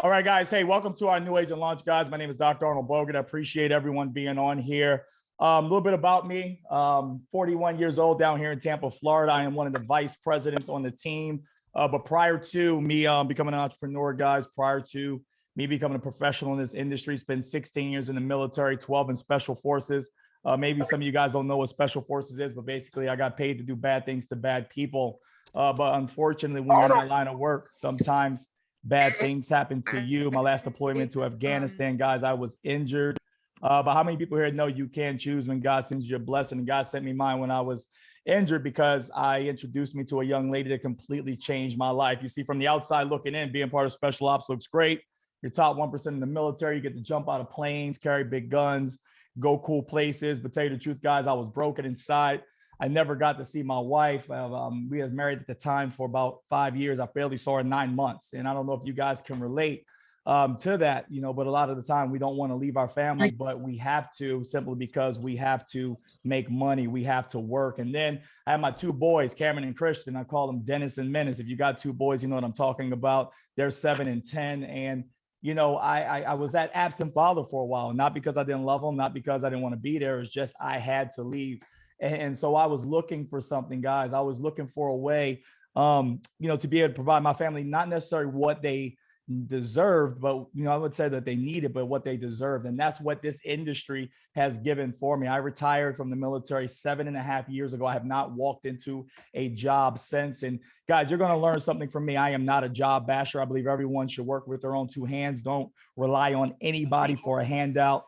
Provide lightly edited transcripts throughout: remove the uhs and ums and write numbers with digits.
All right, guys. Hey, welcome to our New Agent Launch, guys. My name is Dr. Arnold Bogerty. I appreciate everyone being on here. A little bit about me. 41 years old down here in Tampa, Florida. I am one of the vice presidents on the team. But prior to me becoming an entrepreneur, guys, prior to me becoming a professional in this industry, spent 16 years in the military, 12 in special forces. Maybe some of you guys don't know what special forces is, but basically I got paid to do bad things to bad people. But unfortunately, when you're in that line of work, sometimes bad things happen to you. My last deployment to Afghanistan, guys, I was injured. But how many people here know you can choose when God sends you a blessing? And God sent me mine when I was injured because I introduced me to a young lady that completely changed my life. You see, from the outside looking in, being part of special ops looks great. You're top 1% in the military. You get to jump out of planes, carry big guns, go cool places. But tell you the truth, guys, I was broken inside. I never got to see my wife. We were married at the time for about 5 years. I barely saw her 9 months. And I don't know if you guys can relate to that, but a lot of the time we don't want to leave our family, but we have to, simply because we have to make money. We have to work. And then I have my 2 boys, Cameron and Christian. I call them Dennis and Menace. If you got 2 boys, you know what I'm talking about. They're 7 and 10. And I was that absent father for a while, not because I didn't love them, not because I didn't want to be there. It's just I had to leave. And so I was looking for something, guys. I was looking for a way, to be able to provide my family, not necessarily what they deserved, but, I would say that they needed, but what they deserved. And that's what this industry has given for me. I retired from the military 7.5 years ago. I have not walked into a job since. And guys, you're going to learn something from me. I am not a job basher. I believe everyone should work with their own 2 hands. Don't rely on anybody for a handout.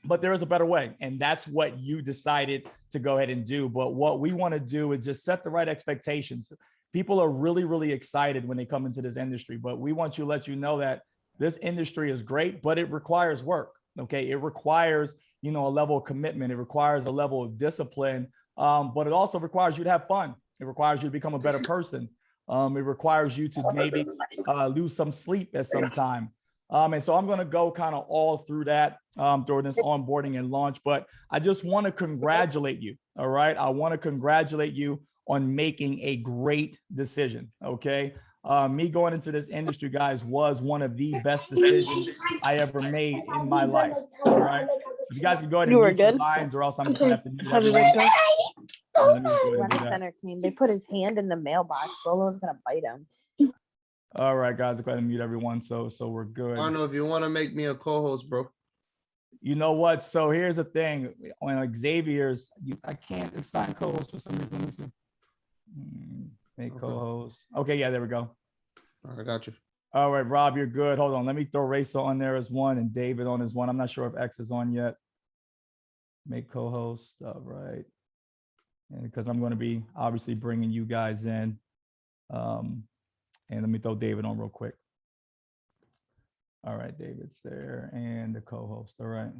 But there is a better way. And that's what you decided to go ahead and do. But what we want to do is just set the right expectations. People are really, really excited when they come into this industry, but we want to let you know that this industry is great, but it requires work. Okay. It requires, a level of commitment. It requires a level of discipline, but it also requires you to have fun. It requires you to become a better person. It requires you to maybe lose some sleep at some time. And so I'm going to go kind of all through that during this onboarding and launch, but I just want to congratulate you. All right. I want to congratulate you on making a great decision. Okay. Me going into this industry, guys, was one of the best decisions I ever made in my life. All right. If you guys can go ahead and mute your lines, or else I'm just going to have to mute everyone. Let me go ahead and do that. Center came. They put his hand in the mailbox. Lolo's going to bite him. All right, guys, go ahead and mute everyone. So we're good. I don't know if you want to make me a co-host, bro. You know what? So here's the thing. On Xavier's, I can't assign co-host for some reason. Let me see. Make co-host. Okay, yeah, there we go. I got you. All right, Rob, you're good. Hold on. Let me throw Racer on there as one and David on as one. I'm not sure if X is on yet. Make co-host. All right. And because I'm going to be obviously bringing you guys in. And let me throw David on real quick. All right, David's there and the co-host. All right.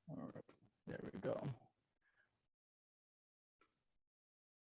All right, there we go.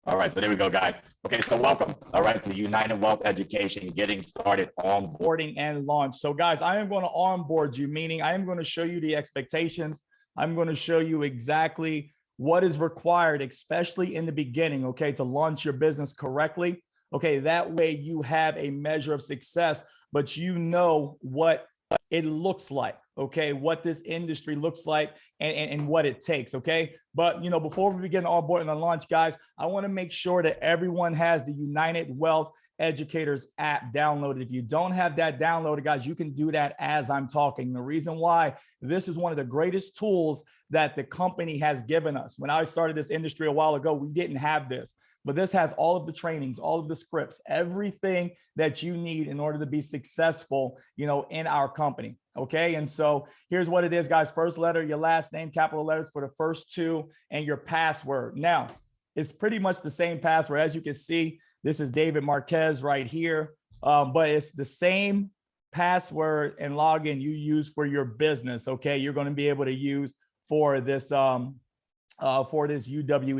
All right, so there we go, guys. Okay, so welcome, all right, to United Wealth Education, getting started, onboarding and launch. So guys, I am going to onboard you, meaning I am going to show you the expectations. I'm going to show you exactly what is required, especially in the beginning, okay, to launch your business correctly. Okay, that way you have a measure of success, but you know what it looks like, okay, what this industry looks like and what it takes, okay? But, before we begin onboarding and launch, guys, I want to make sure that everyone has the United Wealth Educators app downloaded. If you don't have that downloaded, guys, you can do that as I'm talking. The reason why, this is one of the greatest tools that the company has given us. When I started this industry a while ago, we didn't have this, but this has all of the trainings, all of the scripts, everything that you need in order to be successful, in our company. Okay. And so here's what it is, guys. First letter, your last name, capital letters for the first 2, and your password. Now, it's pretty much the same password. As you can see, this is David Marquez right here, but it's the same password and login you use for your business. Okay, you're going to be able to use for this UWE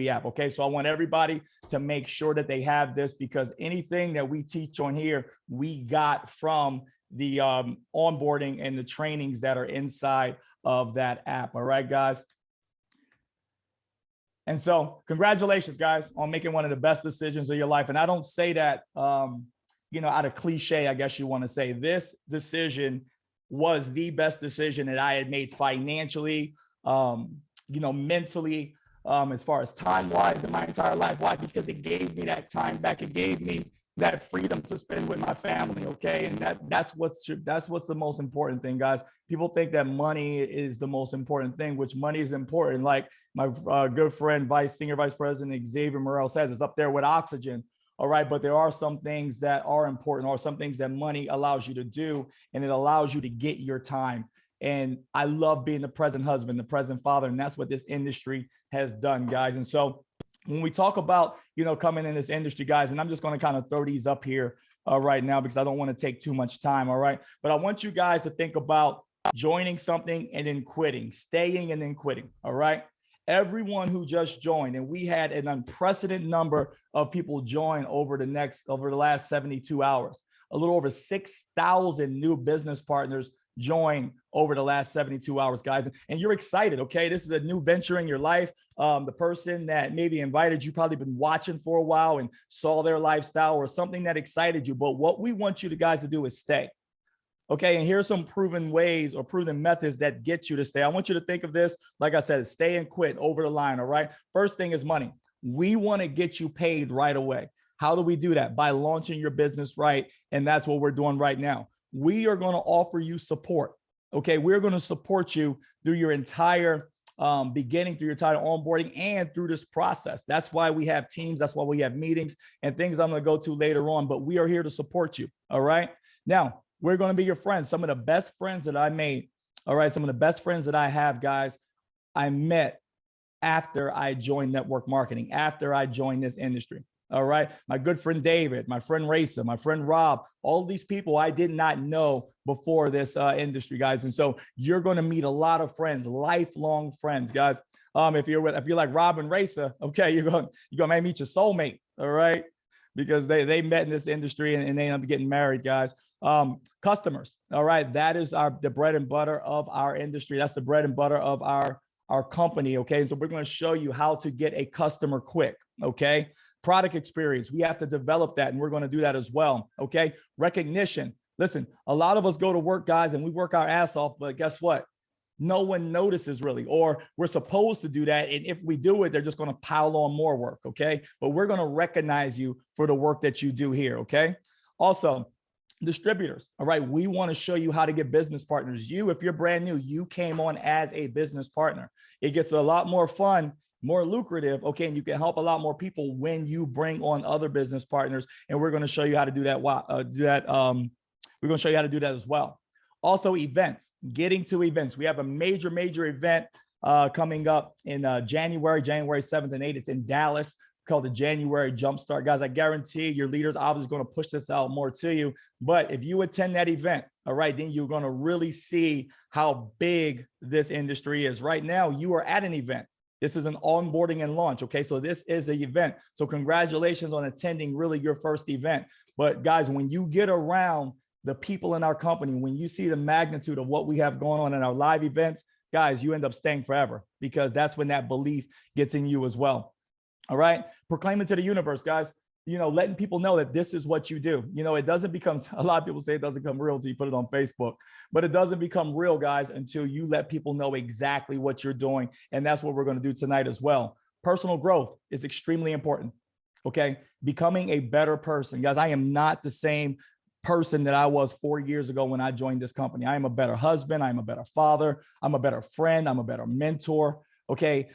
app. Okay, so I want everybody to make sure that they have this, because anything that we teach on here, we got from the onboarding and the trainings that are inside of that app. All right, guys. And so congratulations, guys, on making one of the best decisions of your life. And I don't say that, out of cliche, I guess you want to say. This decision was the best decision that I had made financially, mentally, as far as time-wise in my entire life. Why? Because it gave me that time back. It gave me that freedom to spend with my family. Okay. And that's what's the most important thing, guys. People think that money is the most important thing, which money is important. Like my good friend, Senior Vice President Xavier Morrell says, it's up there with oxygen. All right. But there are some things that are important, or some things that money allows you to do, and it allows you to get your time. And I love being the present husband, the present father. And that's what this industry has done, guys. And so when we talk about, coming in this industry, guys, and I'm just going to kind of throw these up here right now because I don't want to take too much time. All right. But I want you guys to think about joining something and then quitting, staying and then quitting. All right. Everyone who just joined, and we had an unprecedented number of people join over the last 72 hours, a little over 6,000 new business partners join over the last 72 hours, guys. And you're excited. Okay. This is a new venture in your life. The person that maybe invited you probably been watching for a while and saw their lifestyle or something that excited you. But what we want you guys to do is stay. Okay. And here's some proven ways or proven methods that get you to stay. I want you to think of this, like I said, stay and quit over the line. All right. First thing is money. We want to get you paid right away. How do we do that? By launching your business right. And that's what we're doing right now. We are going to offer you support. Okay. We're going to support you through your entire beginning, through your entire onboarding, and through this process. That's why we have teams. That's why we have meetings and things I'm going to go to later on, but we are here to support you. All right. Now we're going to be your friends. Some of the best friends that I made. All right. Some of the best friends that I have, guys, I met after I joined network marketing, after I joined this industry. All right. My good friend, David, my friend, Raisa, my friend, Rob, all these people I did not know before this industry, guys. And so you're going to meet a lot of friends, lifelong friends, guys. If you're like Rob and Raisa, okay, you're going to meet your soulmate. All right. Because they met in this industry and they end up getting married, guys. Customers. All right. That is the bread and butter of our industry. That's the bread and butter of our company. Okay. So we're going to show you how to get a customer quick. Okay. Product experience. We have to develop that, and we're going to do that as well. Okay. Recognition. Listen, a lot of us go to work, guys, and we work our ass off, but guess what? No one notices really, or we're supposed to do that. And if we do it, they're just going to pile on more work. Okay. But we're going to recognize you for the work that you do here. Okay. Also, distributors. All right. We want to show you how to get business partners. If you're brand new, you came on as a business partner. It gets a lot more fun, more lucrative. Okay. And you can help a lot more people when you bring on other business partners. And we're going to show you how to do that. We're going to show you how to do that as well. Also, events, getting to events. We have a major event coming up in January 7th and 8th. It's in Dallas, called the January Jumpstart. Guys, I guarantee your leaders obviously going to push this out more to you. But if you attend that event, all right, then you're going to really see how big this industry is. Right now, you are at an event. This is an onboarding and launch. Okay. So this is an event. So congratulations on attending really your first event. But guys, when you get around the people in our company, when you see the magnitude of what we have going on in our live events, guys, you end up staying forever, because that's when that belief gets in you as well. All right. Proclaim it to the universe, guys. Letting people know that this is what you do. It doesn't become, a lot of people say it doesn't become real until you put it on Facebook, but it doesn't become real, guys, until you let people know exactly what you're doing. And that's what we're going to do tonight as well. Personal growth is extremely important. Okay. Becoming a better person. Guys, I am not the same person that I was 4 years ago when I joined this company. I am a better husband. I'm a better father. I'm a better friend. I'm a better mentor. Okay.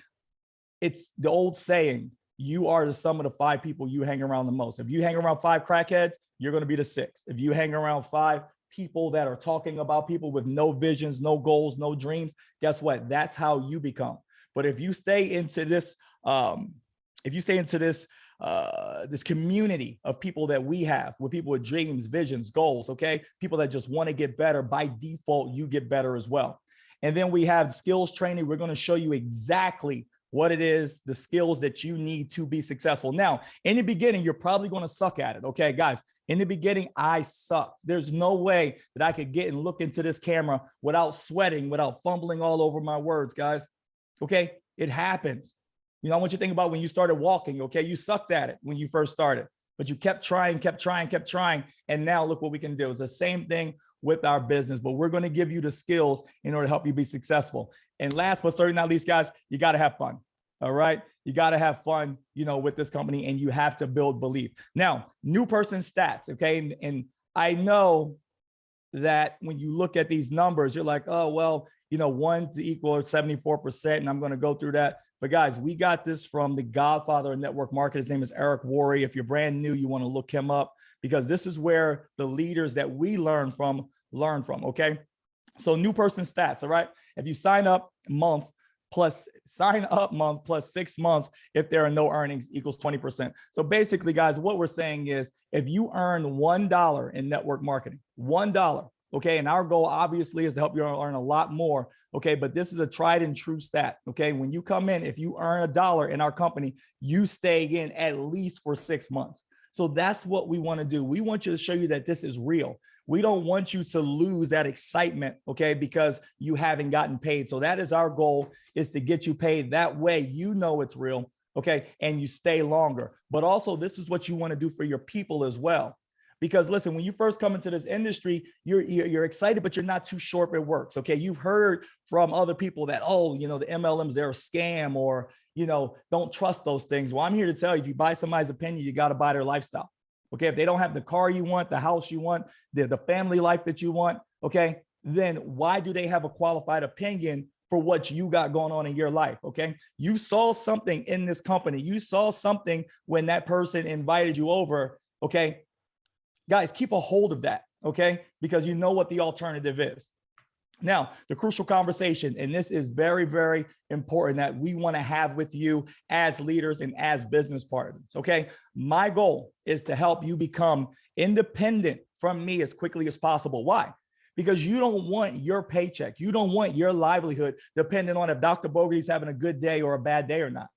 It's the old saying, you are the sum of the 5 people you hang around the most. If you hang around 5 crackheads, you're going to be the 6th. If you hang around 5 people that are talking about people with no visions, no goals, no dreams, guess what? That's how you become. But if you stay into this, this community of people that we have, with people with dreams, visions, goals, okay? People that just want to get better, by default, you get better as well. And then we have skills training. We're going to show you exactly what it is, the skills that you need to be successful. Now, in the beginning, you're probably going to suck at it. Okay, guys, in the beginning, I sucked. There's no way that I could get and look into this camera without sweating, without fumbling all over my words, guys. Okay, it happens. You know, I want you to think about when you started walking, okay? You sucked at it when you first started, but you kept trying, and now look what we can do. It's the same thing with our business, but we're going to give you the skills in order to help you be successful. And last but certainly not least, guys, you got to have fun. All right. You got to have fun, you know, with this company, and you have to build belief. Now, new person stats. Okay. And I know that when you look at these numbers, you're like, oh, well, you know, 1 to equal 74%. And I'm going to go through that. But guys, we got this from the godfather of network marketing. His name is Eric Worre. If you're brand new, you want to look him up, because this is where the leaders that we learn from. Okay. So new person stats. All right. If you sign up month plus 6 months, if there are no earnings, equals 20%. So basically, guys, what we're saying is if you earn $1 in network marketing, $1, okay, and our goal obviously is to help you earn a lot more, okay, but this is a tried and true stat, okay? When you come in, if you earn $1 in our company, you stay in at least for 6 months. So that's what we want to do. We want you to show you that this is real. We don't want you to lose that excitement, okay, because you haven't gotten paid. So that is our goal, is to get you paid. That way, you know it's real, okay, and you stay longer. But also, this is what you want to do for your people as well. Because listen, when you first come into this industry, you're excited, but you're not too sure if it works, okay? You've heard from other people that, oh, you know, the MLMs, they're a scam, or, you know, don't trust those things. Well, I'm here to tell you, if you buy somebody's opinion, you got to buy their lifestyle. Okay, if they don't have the car you want, the house you want, the family life that you want, okay, then why do they have a qualified opinion for what you got going on in your life? Okay, you saw something in this company. You saw something when that person invited you over. Okay, guys, keep a hold of that. Okay, because you know what the alternative is. Now, the crucial conversation, and this is very, very important, that we want to have with you as leaders and as business partners, okay? My goal is to help you become independent from me as quickly as possible. Why? Because you don't want your paycheck. You don't want your livelihood depending on if Dr. Bogerty's having a good day or a bad day or not.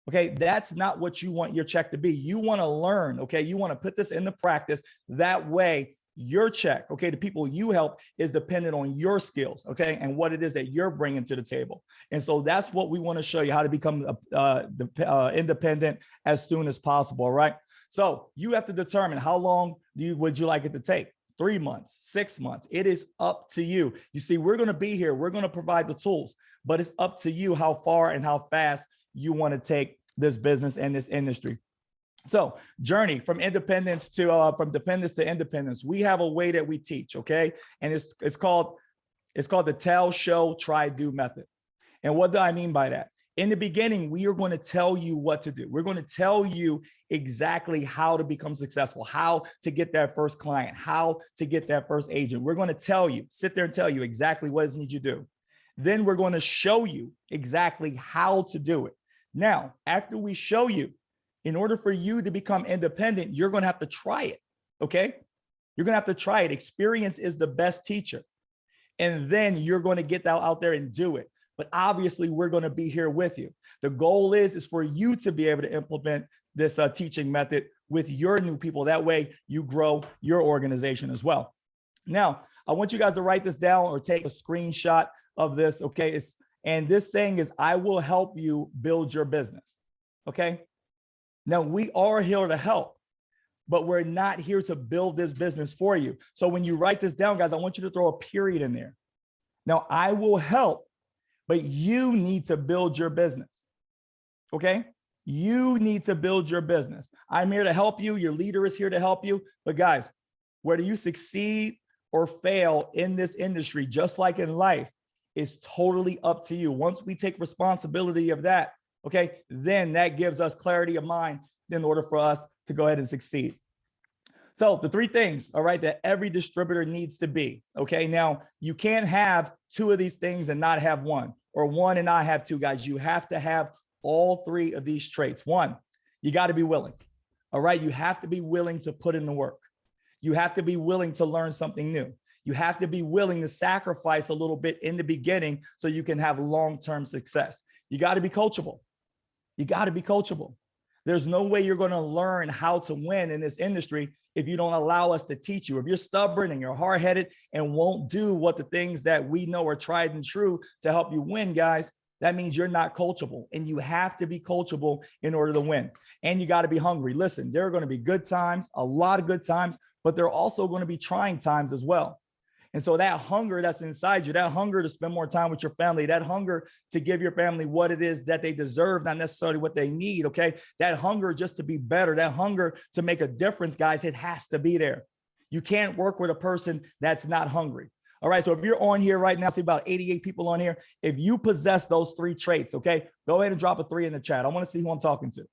Okay, that's not what you want your check to be. You want to learn, okay? You want to put this into practice. That way, your check, okay, the people you help is dependent on your skills, okay, and what it is that you're bringing to the table. And so that's what we want to show you, how to become independent as soon as possible, all right? So you have to determine how long would you like it to take? 3 months, 6 months. It is up to you. You see, we're going to be here. We're going to provide the tools, but it's up to you how far and how fast you want to take this business and this industry. So journey from independence to from dependence to independence. We have a way that we teach, okay? And it's called the tell, show, try, do method. And what do I mean by that? In the beginning, we are going to tell you what to do. We're going to tell you exactly how to become successful, how to get that first client, how to get that first agent. We're going to tell you, sit there and tell you exactly what it needs you to do. Then we're going to show you exactly how to do it. Now, after we show you, in order for you to become independent, you're going to have to try it, okay? You're going to have to try it. Experience is the best teacher. And then you're going to get out there and do it. But obviously, we're going to be here with you. The goal is for you to be able to implement this teaching method with your new people. That way, you grow your organization as well. Now, I want you guys to write this down or take a screenshot of this, okay? And this saying is, I will help you build your business, okay? Now, we are here to help, but we're not here to build this business for you. So when you write this down, guys, I want you to throw a period in there. Now, I will help, but you need to build your business, okay? You need to build your business. I'm here to help you. Your leader is here to help you. But guys, whether you succeed or fail in this industry, just like in life, it's totally up to you. Once we take responsibility of that, okay, then that gives us clarity of mind in order for us to go ahead and succeed. So the 3 things, all right, that every distributor needs to be, okay? Now, you can't have 2 of these things and not have 1, or 1 and not have 2, guys. You have to have all 3 of these traits. 1, you got to be willing, all right? You have to be willing to put in the work. You have to be willing to learn something new. You have to be willing to sacrifice a little bit in the beginning so you can have long-term success. You got to be coachable. You got to be coachable. There's no way you're going to learn how to win in this industry if you don't allow us to teach you. If you're stubborn and you're hard-headed and won't do what the things that we know are tried and true to help you win, guys, that means you're not coachable, and you have to be coachable in order to win. And you got to be hungry. Listen, there are going to be good times, a lot of good times, but there are also going to be trying times as well. And so that hunger that's inside you, that hunger to spend more time with your family, that hunger to give your family what it is that they deserve, not necessarily what they need, okay? That hunger just to be better, that hunger to make a difference, guys, it has to be there. You can't work with a person that's not hungry. All right, so if you're on here right now, see about 88 people on here. If you possess those 3 traits, okay, go ahead and drop a 3 in the chat. I want to see who I'm talking to.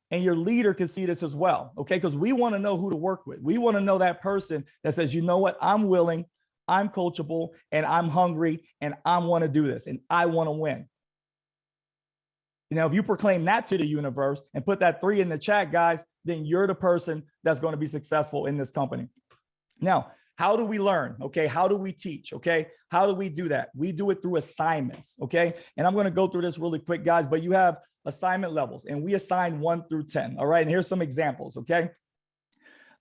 And your leader can see this as well, okay? Because we want to know who to work with. We want to know that person that says, you know what, I'm willing, I'm coachable, and I'm hungry, and I want to do this, and I want to win. You know, if you proclaim that to the universe and put that 3 in the chat, guys, then you're the person that's going to be successful in this company. Now, how do we learn? Okay. How do we teach? Okay. How do we do that? We do it through assignments. Okay. And I'm going to go through this really quick, guys, but you have assignment levels and we assign 1 through 10. All right. And here's some examples. Okay.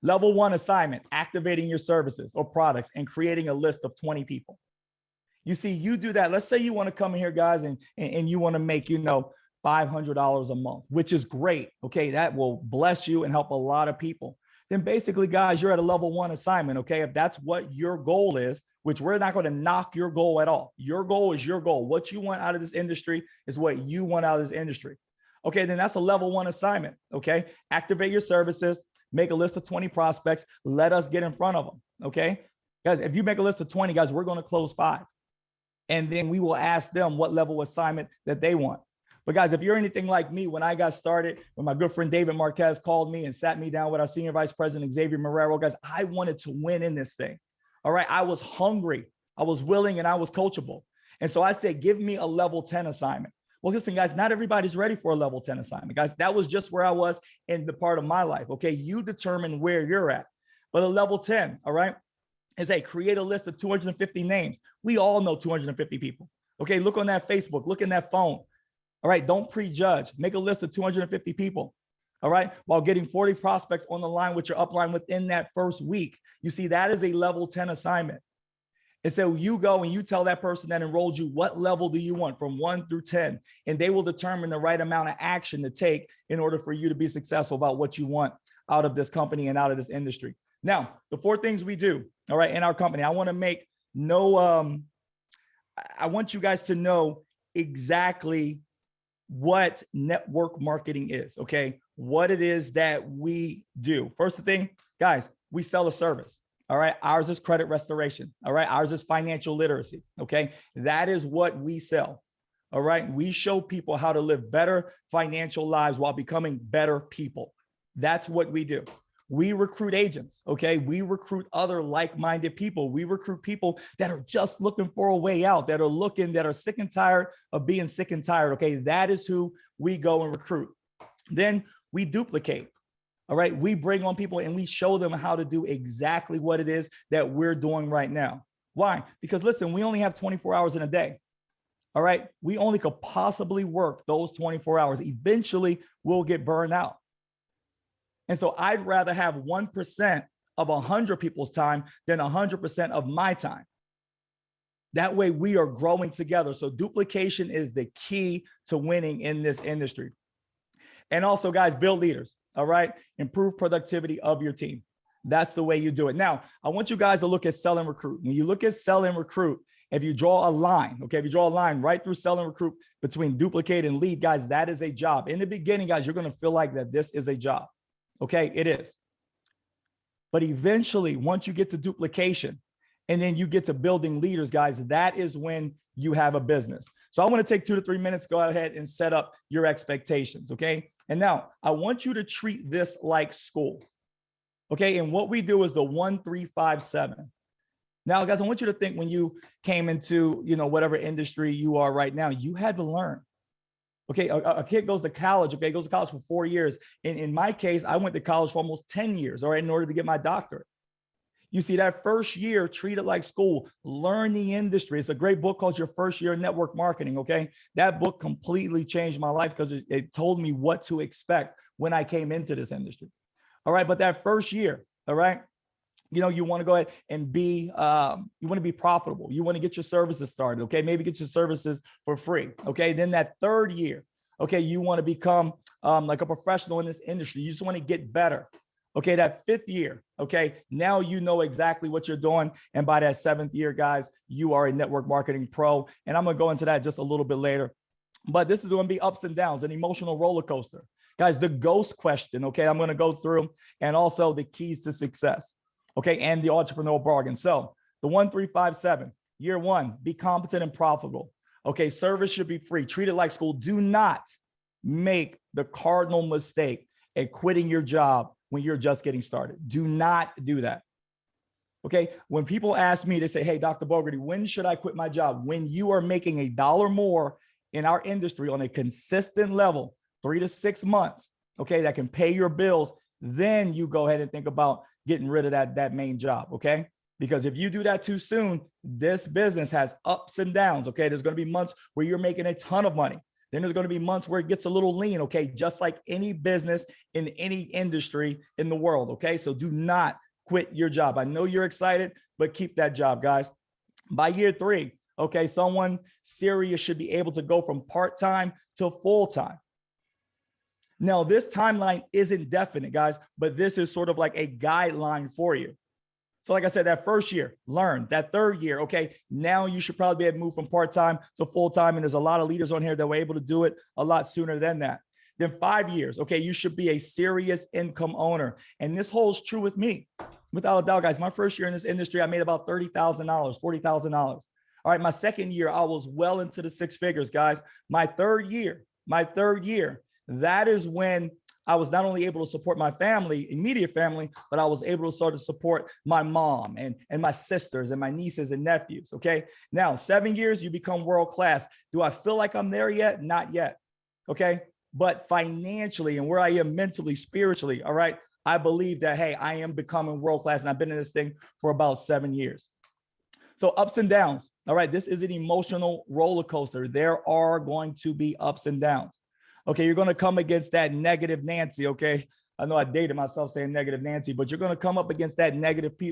Level 1 assignment, activating your services or products and creating a list of 20 people. You see, you do that. Let's say you want to come in here, guys, and you want to make, you know, $500 a month, which is great. Okay. That will bless you and help a lot of people. Then basically, guys, you're at a level 1 assignment, okay? If that's what your goal is, which we're not going to knock your goal at all. Your goal is your goal. What you want out of this industry is what you want out of this industry. Okay, then that's a level 1 assignment, okay? Activate your services, make a list of 20 prospects, let us get in front of them, okay? Guys, if you make a list of 20, guys, we're going to close 5. And then we will ask them what level assignment that they want. But guys, if you're anything like me, when I got started, when my good friend David Marquez called me and sat me down with our senior vice president, Xavier Marrero, guys, I wanted to win in this thing. All right. I was hungry, I was willing, and I was coachable. And so I said, give me a level 10 assignment. Well, listen, guys, not everybody's ready for a level 10 assignment, guys. That was just where I was in the part of my life. Okay. You determine where you're at. But a level 10, all right, is hey, create a list of 250 names. We all know 250 people. Okay. Look on that Facebook, look in that phone. All right, don't prejudge. Make a list of 250 people, all right, while getting 40 prospects on the line with your upline within that first week. You see, that is a level 10 assignment. And so you go and you tell that person that enrolled you, what level do you want from 1 through 10? And they will determine the right amount of action to take in order for you to be successful about what you want out of this company and out of this industry. Now, the 4 things we do, all right, in our company, I want to make I want you guys to know exactly what network marketing is, okay? What it is that we do. First thing, guys, we sell a service, all right? Ours is credit restoration, all right? Ours is financial literacy, okay? That is what we sell, all right? We show people how to live better financial lives while becoming better people. That's what we do. We recruit agents, okay? We recruit other like-minded people. We recruit people that are just looking for a way out, that are sick and tired of being sick and tired, okay? That is who we go and recruit. Then we duplicate, all right? We bring on people and we show them how to do exactly what it is that we're doing right now. Why? Because listen, we only have 24 hours in a day, all right? We only could possibly work those 24 hours. Eventually, we'll get burned out. And so I'd rather have 1% of 100 people's time than 100% of my time. That way we are growing together. So duplication is the key to winning in this industry. And also, guys, build leaders, all right? Improve productivity of your team. That's the way you do it. Now, I want you guys to look at sell and recruit. When you look at sell and recruit, if you draw a line, okay, if you draw a line right through sell and recruit between duplicate and lead, guys, that is a job. In the beginning, guys, you're going to feel like that this is a job. Okay, it is. But eventually, once you get to duplication and then you get to building leaders, guys, that is when you have a business. So I want to take 2 to 3 minutes, go ahead and set up your expectations, okay? And now I want you to treat this like school, okay? And what we do is the 1, 3, 5, 7. Now, guys, I want you to think when you came into, whatever industry you are right now, you had to learn. Okay, a kid goes to college, okay, goes to college for 4 years. In my case, I went to college for almost 10 years, all right, in order to get my doctorate. You see, that first year, treat it like school, learn the industry. It's a great book called Your First Year in Network Marketing, okay? That book completely changed my life because it told me what to expect when I came into this industry. All right, but that first year, all right, you want to go ahead and be, you want to be profitable. You want to get your services started. Okay. Maybe get your services for free. Okay. Then that third year, okay, you want to become like a professional in this industry. You just want to get better. Okay. That fifth year. Okay. Now you know exactly what you're doing. And by that seventh year, guys, you are a network marketing pro. And I'm going to go into that just a little bit later. But this is going to be ups and downs, an emotional roller coaster. Guys, the ghost question, okay, I'm going to go through, and also the keys to success, okay, and the entrepreneurial bargain. So the 1357, year one, be competent and profitable. Okay, service should be free. Treat it like school. Do not make the cardinal mistake at quitting your job when you're just getting started. Do not do that. Okay, when people ask me, they say, hey, Dr. Bogerty, when should I quit my job? When you are making $1 more in our industry on a consistent level, 3 to 6 months, okay, that can pay your bills, then you go ahead and think about getting rid of that main job, okay? Because if you do that too soon, this business has ups and downs, okay? There's going to be months where you're making a ton of money. Then there's going to be months where it gets a little lean, okay? Just like any business in any industry in the world, okay? So do not quit your job. I know you're excited, but keep that job, guys. By year 3, okay, someone serious should be able to go from part-time to full-time. Now, this timeline isn't definite, guys, but this is sort of like a guideline for you. So like I said, that first year, learn. That third year, okay, now you should probably be able to move from part-time to full-time. And there's a lot of leaders on here that were able to do it a lot sooner than that. Then 5 years, okay, you should be a serious income owner. And this holds true with me. Without a doubt, guys, my first year in this industry, I made about $30,000, $40,000. All right, my second year, I was well into the 6 figures, guys. My third year, that is when I was not only able to support my family, immediate family, but I was able to start to support my mom and my sisters and my nieces and nephews, okay? Now, 7 years, you become world-class. Do I feel like I'm there yet? Not yet, okay? But financially and where I am mentally, spiritually, all right, I believe that, hey, I am becoming world-class, and I've been in this thing for about 7 years. So ups and downs, all right, this is an emotional roller coaster. There are going to be ups and downs. Okay, you're going to come against that negative Nancy, okay? I know I dated myself saying negative Nancy, but you're going to come up against that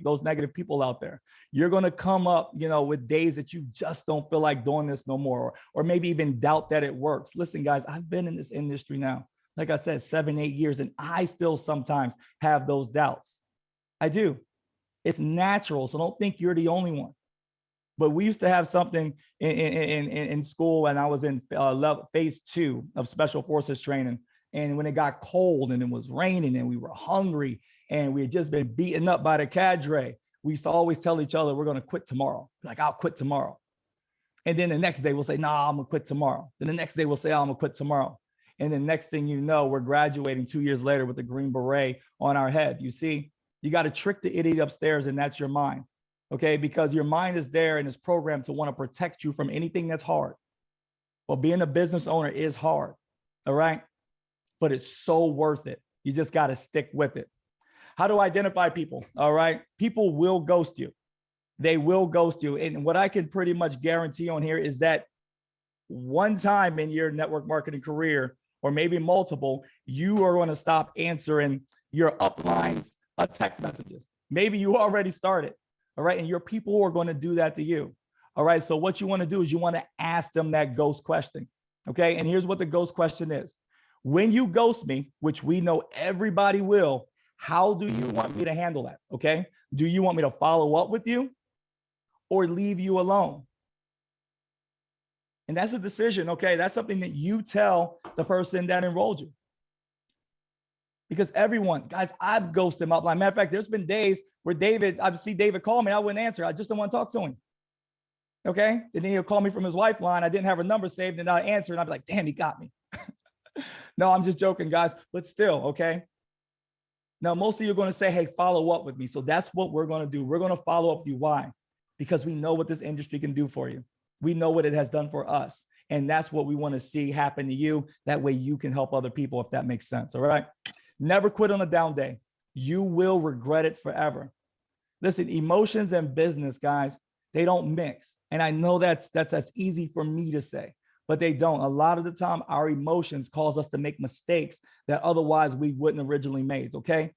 those negative people out there. You're going to come up, with days that you just don't feel like doing this no more, or maybe even doubt that it works. Listen, guys, I've been in this industry now, like I said, 7, 8 years, and I still sometimes have those doubts. I do. It's natural, so don't think you're the only one. But we used to have something in school, and I was in phase 2 of special forces training. And when it got cold and it was raining and we were hungry and we had just been beaten up by the cadre, we used to always tell each other, we're going to quit tomorrow. Like, I'll quit tomorrow. And then the next day we'll say, nah, I'm going to quit tomorrow. Then the next day we'll say, oh, I'm going to quit tomorrow. And then next thing you know, we're graduating 2 years later with the green beret on our head. You see, you got to trick the idiot upstairs, and that's your mind. Okay, because your mind is there and is programmed to want to protect you from anything that's hard. Well, being a business owner is hard, all right? But it's so worth it. You just got to stick with it. How to identify people, all right? People will ghost you. They will ghost you. And what I can pretty much guarantee on here is that one time in your network marketing career, or maybe multiple, you are going to stop answering your uplines of text messages. Maybe you already started. All right. And your people are going to do that to you. All right. So what you want to do is you want to ask them that ghost question. Okay. And here's what the ghost question is. When you ghost me, which we know everybody will, how do you want me to handle that? Okay. Do you want me to follow up with you or leave you alone? And that's a decision. Okay. That's something that you tell the person that enrolled you. Because everyone, guys, I've ghosted him up. Matter of fact, there's been days where I see David call me, I wouldn't answer. I just don't want to talk to him. Okay. And then he'll call me from his wife line. I didn't have her number saved, and I answer, and I'd be like, damn, he got me. No, I'm just joking, guys, but still, okay. Now, most of you are going to say, hey, follow up with me. So that's what we're going to do. We're going to follow up with you. Why? Because we know what this industry can do for you. We know what it has done for us. And that's what we want to see happen to you. That way you can help other people, if that makes sense. All right. Never quit on a down day. You will regret it forever. Listen, emotions and business, guys, they don't mix. And I know that's easy for me to say, but they don't. A lot of the time, our emotions cause us to make mistakes that otherwise we wouldn't originally made, okay?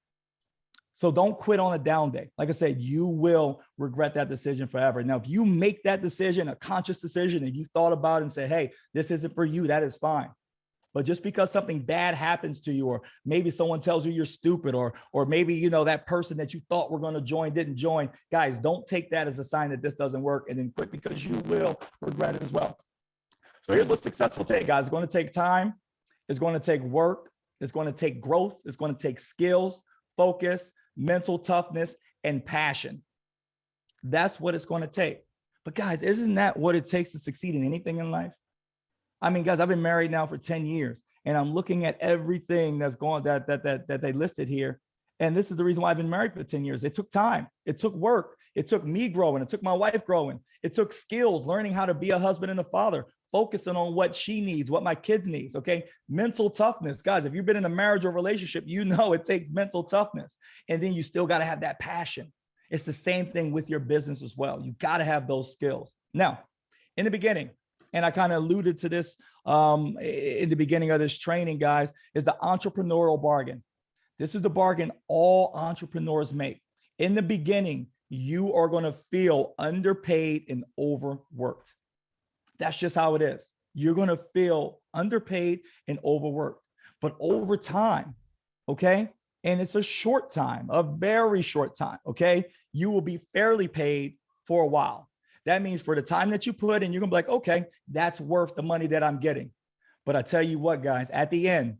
So don't quit on a down day. Like I said, you will regret that decision forever. Now, if you make that decision, a conscious decision, and you thought about it and say, hey, this isn't for you, that is fine. But just because something bad happens to you, or maybe someone tells you you're stupid, or maybe, you know, that person that you thought were going to join didn't join, guys, don't take that as a sign that this doesn't work and then quit, because you will regret it as well. So here's what success will take, guys. It's going to take time. It's going to take work. It's going to take growth. It's going to take skills, focus, mental toughness, and passion. That's what it's going to take. But guys, isn't that what it takes to succeed in anything in life? I mean, guys, I've been married now for 10 years, and I'm looking at everything that's going that they listed here. And this is the reason why I've been married for 10 years. It took time. It took work. It took me growing. It took my wife growing. It took skills, learning how to be a husband and a father, focusing on what she needs, what my kids needs. Okay. Mental toughness, guys, if you've been in a marriage or relationship, you know it takes mental toughness. And then you still got to have that passion. It's the same thing with your business as well. You got to have those skills. Now, in the beginning, and I kind of alluded to this in the beginning of this training, guys, is the entrepreneurial bargain. This is the bargain all entrepreneurs make. In the beginning, you are going to feel underpaid and overworked. That's just how it is. You're going to feel underpaid and overworked. But over time, okay, and it's a short time, a very short time, okay, you will be fairly paid for a while. That means for the time that you put in, you're gonna be like, okay, that's worth the money that I'm getting. But I tell you what, guys, at the end,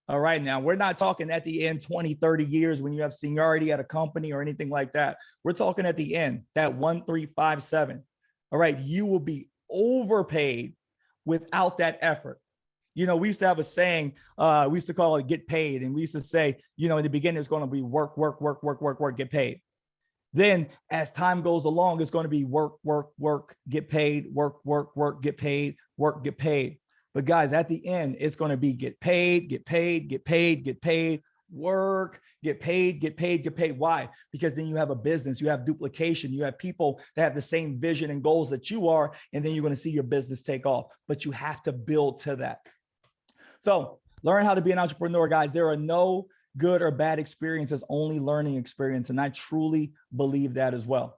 all right, now we're not talking at the end 20, 30 years when you have seniority at a company or anything like that. We're talking at the end, that 1357. All right, you will be overpaid without that effort. You know, we used to have a saying, we used to call it get paid. And we used to say, you know, in the beginning, it's going to be work, get paid. Then as time goes along, it's going to be work, get paid, work, get paid, work, get paid. But guys, at the end, it's going to be get paid, work, get paid. Why? Because then you have a business, you have duplication, you have people that have the same vision and goals that you are, and then you're going to see your business take off. But you have to build to that. So learn how to be an entrepreneur, guys. There are no good or bad experiences, only learning experience. And I truly believe that as well.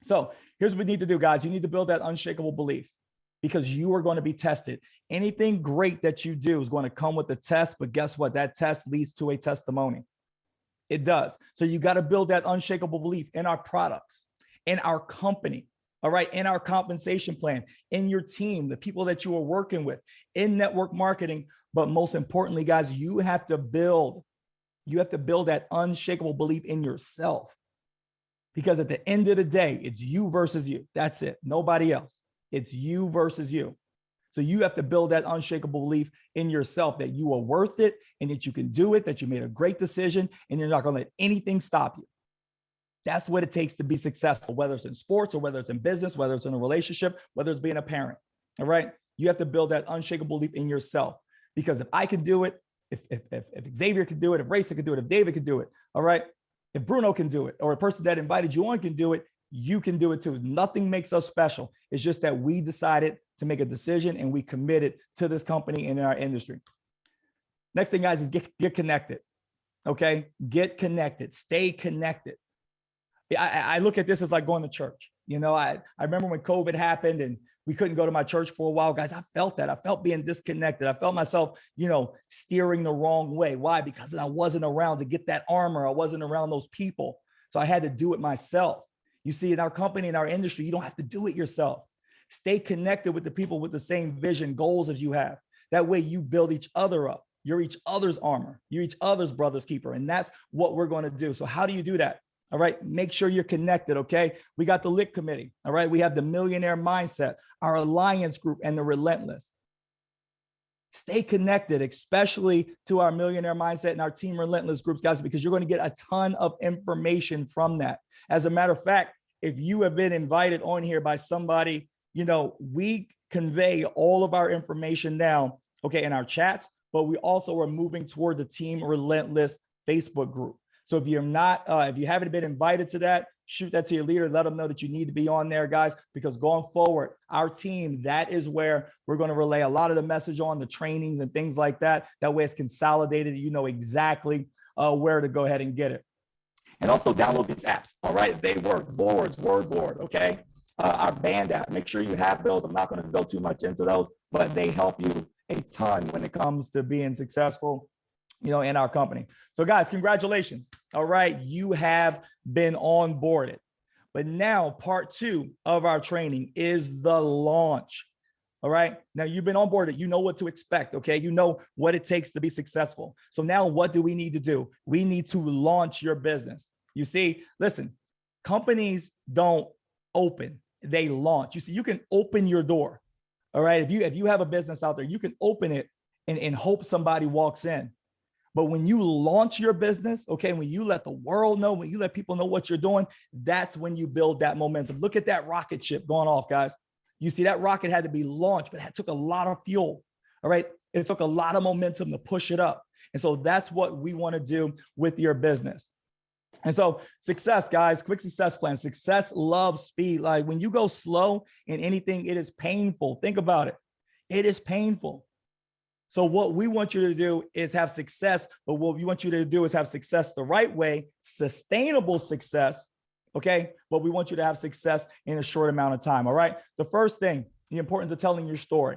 So here's what we need to do, guys. You need to build that unshakable belief, because you are going to be tested. Anything great that you do is going to come with a test, but guess what? That test leads to a testimony. It does. So you got to build that unshakable belief in our products, in our company, all right, in our compensation plan, in your team, the people that you are working with, in network marketing. But most importantly, guys, you have to build that unshakable belief in yourself, because at the end of the day, it's you versus you. That's it. Nobody else. It's you versus you. So you have to build that unshakable belief in yourself that you are worth it and that you can do it, that you made a great decision and you're not going to let anything stop you. That's what it takes to be successful, whether it's in sports or whether it's in business, whether it's in a relationship, whether it's being a parent. All right. You have to build that unshakable belief in yourself, because if I can do it, if Xavier can do it, if Racer can do it, if David can do it, all right, if Bruno can do it, or a person that invited you on can do it, you can do it too. Nothing makes us special. It's just that we decided to make a decision and we committed to this company and in our industry. Next thing, guys, is get connected. Okay, get connected, stay connected. I look at this as like going to church. You know, I remember when COVID happened and we couldn't go to my church for a while, guys. I felt that. I felt being disconnected. I felt myself, you know, steering the wrong way. Why? Because I wasn't around to get that armor. I wasn't around those people. So I had to do it myself. You see, in our company, in our industry, you don't have to do it yourself. Stay connected with the people with the same vision, goals as you have. That way you build each other up. You're each other's armor. You're each other's brother's keeper. And that's what we're going to do. So how do you do that? All right. Make sure you're connected. Okay. We got the LIT committee. All right. We have the Millionaire Mindset, our Alliance group, and the Relentless. Stay connected, especially to our Millionaire Mindset and our Team Relentless groups, guys, because you're going to get a ton of information from that. As a matter of fact, if you have been invited on here by somebody, you know, we convey all of our information now, okay, in our chats, but we also are moving toward the Team Relentless Facebook group. So if you're not, if you haven't been invited to that, shoot that to your leader. Let them know that you need to be on there, guys, because going forward, our team, that is where we're going to relay a lot of the message on, the trainings and things like that. That way it's consolidated. You know exactly where to go ahead and get it. And also download these apps. All right. They work. Boards, word. Okay. Our band app. Make sure you have those. I'm not going to go too much into those, but they help you a ton when it comes to being successful, in our company. So guys, congratulations. All right. You have been onboarded. But now part 2 of our training is the launch. All right. Now you've been onboarded. You know what to expect. Okay. You know what it takes to be successful. So now what do we need to do? We need to launch your business. You see, listen, companies don't open, they launch. You see, you can open your door. All right. If you have a business out there, you can open it and hope somebody walks in. But when you launch your business, okay, when you let the world know, when you let people know what you're doing, that's when you build that momentum. Look at that rocket ship going off, guys. You see, that rocket had to be launched, but it took a lot of fuel. All right. It took a lot of momentum to push it up. And so that's what we want to do with your business. And so success, guys, quick success plan. Success loves speed. Like when you go slow in anything, it is painful. Think about it. It is painful. So what we want you to do is have success, but what we want you to do is have success the right way, sustainable success, okay? But we want you to have success in a short amount of time, all right? The first thing, the importance of telling your story,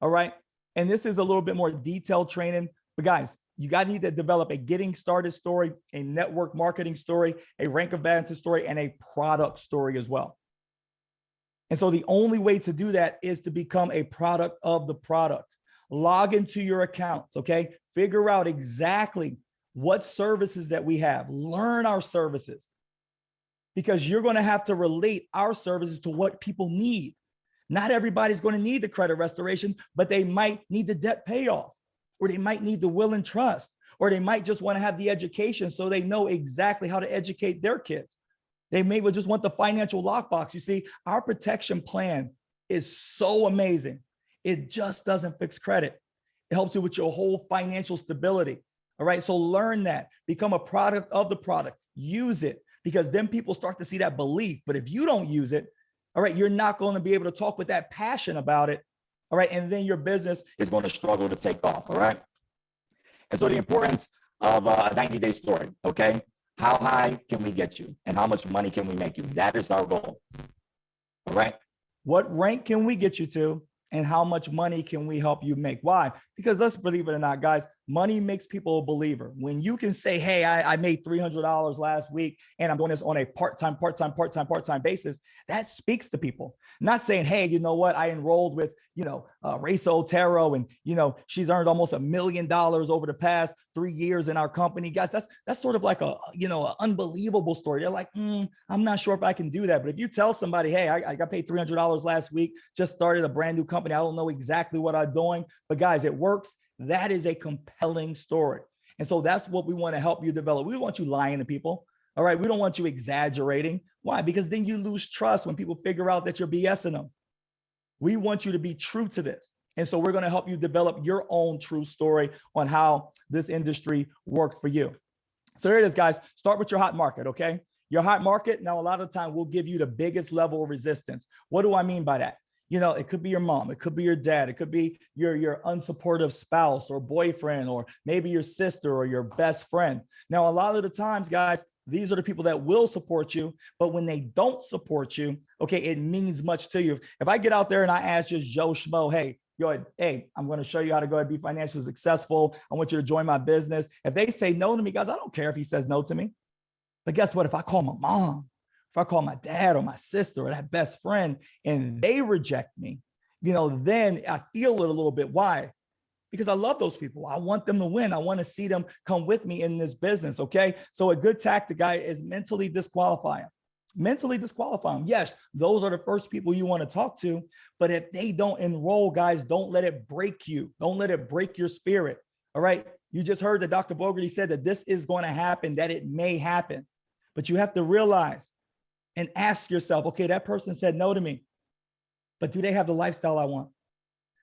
all right? And this is a little bit more detailed training, but guys, you need to develop a getting started story, a network marketing story, a rank advantage story, and a product story as well. And so the only way to do that is to become a product of the product. Log into your accounts, okay? Figure out exactly what services that we have. Learn our services because you're going to have to relate our services to what people need. Not everybody's going to need the credit restoration, but they might need the debt payoff, or they might need the will and trust, or they might just want to have the education so they know exactly how to educate their kids. They may just want the financial lockbox. You see, our protection plan is so amazing. It just doesn't fix credit. It helps you with your whole financial stability. All right. So learn that, become a product of the product, use it, because then people start to see that belief. But if you don't use it, all right, you're not going to be able to talk with that passion about it. All right. And then your business is going to struggle to take off. All right. And so the importance of a 90-day story. Okay. How high can we get you and how much money can we make you? That is our goal. All right. What rank can we get you to? And how much money can we help you make? Why? Because let's believe it or not, guys, money makes people a believer. When you can say, hey, I made $300 last week and I'm doing this on a part-time basis, that speaks to people. Not saying, hey, you know what? I enrolled with, Raisa Otero and, she's earned almost $1 million over the past 3 years in our company. Guys, that's sort of like an unbelievable story. They're like, I'm not sure if I can do that. But if you tell somebody, hey, I got paid $300 last week, just started a brand new company. I don't know exactly what I'm doing, but guys, it works. That is a compelling story. And so that's what we want to help you develop. We want you lying to people. All right. We don't want you exaggerating. Why? Because then you lose trust when people figure out that you're BSing them. We want you to be true to this. And so we're going to help you develop your own true story on how this industry worked for you. So here it is, guys. Start with your hot market. Okay. Your hot market. Now, a lot of the time we'll give you the biggest level of resistance. What do I mean by that? It could be your mom, it could be your dad, it could be your unsupportive spouse or boyfriend, or maybe your sister or your best friend. Now, a lot of the times, guys, these are the people that will support you, but when they don't support you, okay, it means much to you. If I get out there and I ask just Joe Schmo, hey, I'm going to show you how to go ahead and be financially successful. I want you to join my business. If they say no to me, guys, I don't care if he says no to me. But guess what? If I call my mom, if I call my dad or my sister or that best friend and they reject me, then I feel it a little bit. Why? Because I love those people. I want them to win. I want to see them come with me in this business. Okay. So a good tactic, guy, is mentally disqualify them. Mentally disqualify them. Yes, those are the first people you want to talk to. But if they don't enroll, guys, don't let it break you. Don't let it break your spirit. All right. You just heard that Dr. Bogerty said that this is going to happen, that it may happen. But you have to realize and ask yourself, okay, that person said no to me, but do they have the lifestyle I want?